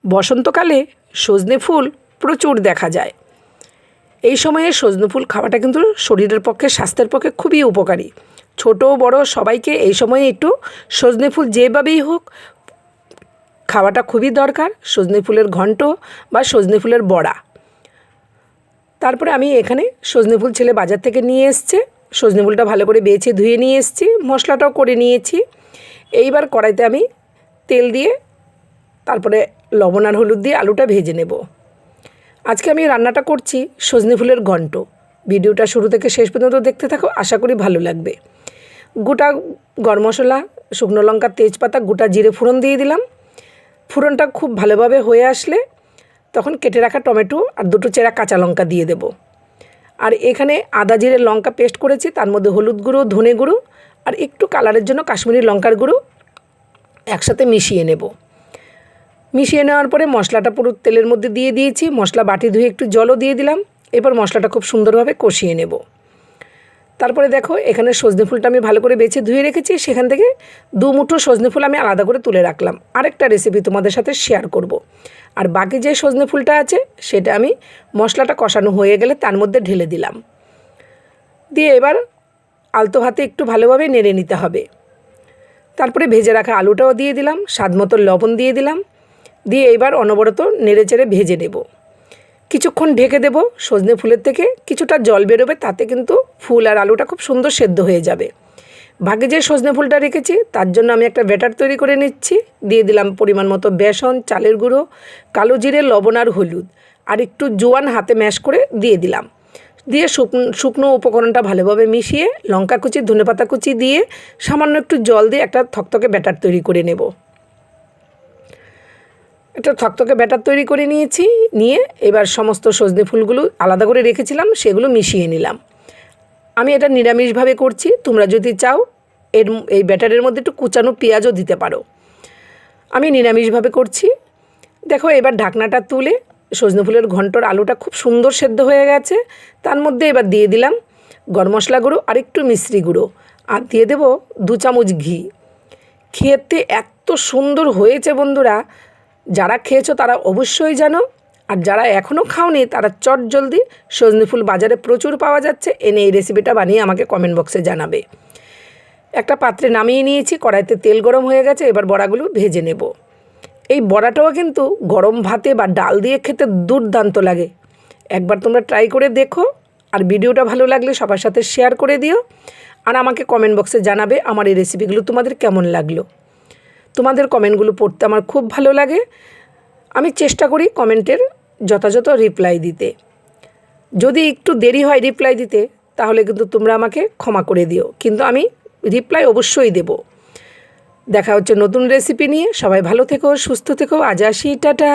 বসন্তকালে সজনে ফুল প্রচুর দেখা যায়। এই সময়ে সজনে ফুল খাওয়াটা কিন্তু শরীরের পক্ষে, স্বাস্থ্যের পক্ষে খুবই উপকারী। ছোট বড় সবাইকে এই সময়ে একটু সজনে ফুল যেভাবেই হোক খাওয়াটা খুবই দরকার। সজনে ফুলের ঘন্ট বা সজনে ফুলের বড়া। তারপরে আমি এখানে সজনে ফুল ছেলে বাজার থেকে নিয়ে এসছে। সজনে ফুলটা ভালো করে বেছে ধুয়ে নিয়ে এসেছি, মশলাটাও করে নিয়েছি। এইবার কড়াইতে আমি তেল দিয়ে তারপরে লবণ আর হলুদ দিয়ে আলুটা ভেজে নেব। আজকে আমি রান্নাটা করছি সজনে ফুলের ঘন্ট। ভিডিওটা শুরু থেকে শেষ পর্যন্ত দেখতে থাকো, আশা করি ভালো লাগবে। গোটা গরম মশলা, শুকনো লঙ্কা, তেজপাতা, গোটা জিরে ফোড়ন দিয়ে দিলাম। ফোড়নটা খুব ভালোভাবে হয়ে আসলে তখন কেটে রাখা টমেটো আর দুটো চেরা কাঁচা লঙ্কা দিয়ে দেব। আর এখানে আদা জিরে লঙ্কা পেস্ট করেছি, তার মধ্যে হলুদ গুঁড়ো, ধনে গুঁড়ো আর একটু কালারের জন্য কাশ্মীরি লঙ্কার গুঁড়ো একসাথে মিশিয়ে নেব। মিশিয়ে নেওয়ার পরে মশলাটা পুরো তেলের মধ্যে দিয়ে দিয়েছি। মশলা বাটি ধুয়ে একটু জলও দিয়ে দিলাম। এবার মশলাটা খুব সুন্দরভাবে কষিয়ে নেব। তারপরে দেখো এখানে সজনে ফুলটা আমি ভালো করে বেছে ধুয়ে রেখেছি। সেখান থেকে 2 মুঠো সজনে ফুল আমি আলাদা করে তুলে রাখলাম। আরেকটা রেসিপি তোমাদের সাথে শেয়ার করব। আর বাকি যে সজনে ফুলটা আছে সেটা আমি মশলাটা কষানো হয়ে গেলে তার মধ্যে ঢেলে দিলাম। দিয়ে এবার আলতো হাতে একটু ভালোভাবে নেড়ে নিতে হবে। তারপরে ভেজে রাখা আলুটাও দিয়ে দিলাম, স্বাদ মতো লবণ দিয়ে দিলাম। দিয়ে এবার অনবরত নেড়ে চেড়ে ভেজে নেব। কিছুক্ষণ ঢেকে দেব। সজনে ফুলের থেকে কিছুটা জল বেরোবে, তাতে কিন্তু ফুল আর আলুটা খুব সুন্দর সেদ্ধ হয়ে যাবে। ভাগে যে সজনে ফুলটা রেখেছি তার জন্য আমি একটা ব্যাটার তৈরি করে নিচ্ছি। দিয়ে দিলাম পরিমাণ মতো বেসন, চালের গুঁড়ো, কালো জিরে, লবণ আর হলুদ আর একটু জোয়ান হাতে ম্যাশ করে দিয়ে দিলাম। দিয়ে শুকনো উপকরণটা ভালোভাবে মিশিয়ে লঙ্কা কুচি, ধনেপাতা কুচি দিয়ে সামান্য একটু জল দিয়ে একটা থকথকে ব্যাটার তৈরি করে নেব। একটা থকথকে ব্যাটার তৈরি করে নিয়েছি। নিয়ে এবার সমস্ত সজনে ফুলগুলো আলাদা করে রেখেছিলাম সেগুলো মিশিয়ে নিলাম। আমি এটা নিরামিষভাবে করছি। তোমরা যদি চাও এই ব্যাটারের মধ্যে একটু কুচানো পেঁয়াজও দিতে পারো। আমি নিরামিষভাবে করছি। দেখো এবার ঢাকনাটা তুলে সজনে ফুলের ঘন্টর আলুটা খুব সুন্দর সেদ্ধ হয়ে গেছে। তার মধ্যে এবার দিয়ে দিলাম গরম মশলা গুঁড়ো আর একটু মিশ্রি গুঁড়ো আর দিয়ে দেব 2 চামচ ঘি। খেতে এত সুন্দর হয়েছে বন্ধুরা, যারা খেয়েছো তারা অবশ্যই জানো। আর যারা এখনও খাওনি তারা চটজলদি, সজনে ফুল বাজারে প্রচুর পাওয়া যাচ্ছে, এনে এই রেসিপিটা বানিয়ে আমাকে কমেন্ট বক্সে জানাবে। একটা পাত্রে নামিয়ে নিয়েছি, কড়াইতে তেল গরম হয়ে গেছে। এবার বড়াগুলো ভেজে নেব। এই বড়াটাও কিন্তু গরম ভাতে বা ডাল দিয়ে খেতে দুর্দান্ত লাগে। একবার তোমরা ট্রাই করে দেখো। আর ভিডিওটা ভালো লাগলে সবার সাথে শেয়ার করে দিও। আর আমাকে কমেন্ট বক্সে জানাবে আমার এই রেসিপিগুলো তোমাদের কেমন লাগলো। তোমাদের কমেন্টগুলো পড়তে আমার খুব ভালো লাগে। আমি চেষ্টা করি কমেন্টের যথাযথ রিপ্লাই দিতে। যদি একটু দেরি হয় রিপ্লাই দিতে তাহলে কিন্তু তোমরা আমাকে ক্ষমা করে দিও, কিন্তু আমি রিপ্লাই অবশ্যই দেব। দেখা হচ্ছে নতুন রেসিপি নিয়ে। সবাই ভালো থেকো, সুস্থ থেকো। আজ আসি, টাটা।